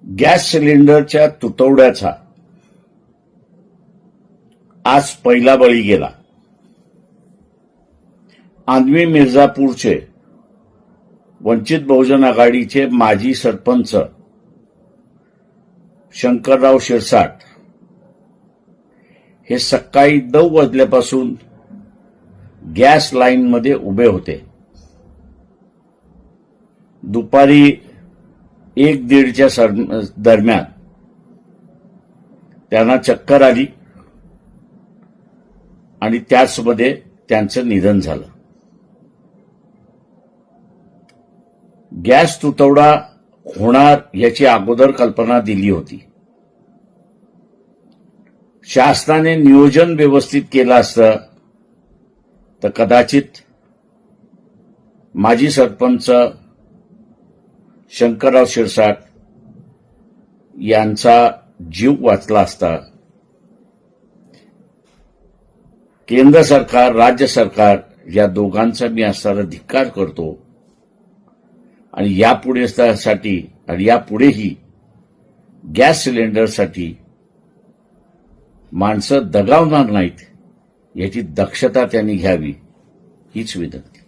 Gas सिलेंडरच्या तुटवड्याचा आज पहिला बळी गेला. आंधळी मिर्झापूरचे वंचित बहुजन आघाडीचे माजी सरपंच शंकरराव शिरसाट हे सकाळी 9 वाजल्यापासून गॅस लाईनमध्ये उभे होते. दुपारी 1-1:30च्या दरम्यान त्यांना चक्कर आली आणि त्याचमध्ये त्यांचं निधन झालं. गॅस तुटवडा होणार याची अगोदर कल्पना दिली होती. शासनाने नियोजन व्यवस्थित केलं असतं तर कदाचित माजी सरपंच शंकरराव शिरसाट यांचा जीव वाचला असता. केंद्र सरकार, राज्य सरकार या दोघांचा मी असणारा धिक्कार करतो आणि यापुढेही गॅस सिलेंडरसाठी माणसं दगावणार नाहीत याची दक्षता त्यांनी घ्यावी हीच विनंती.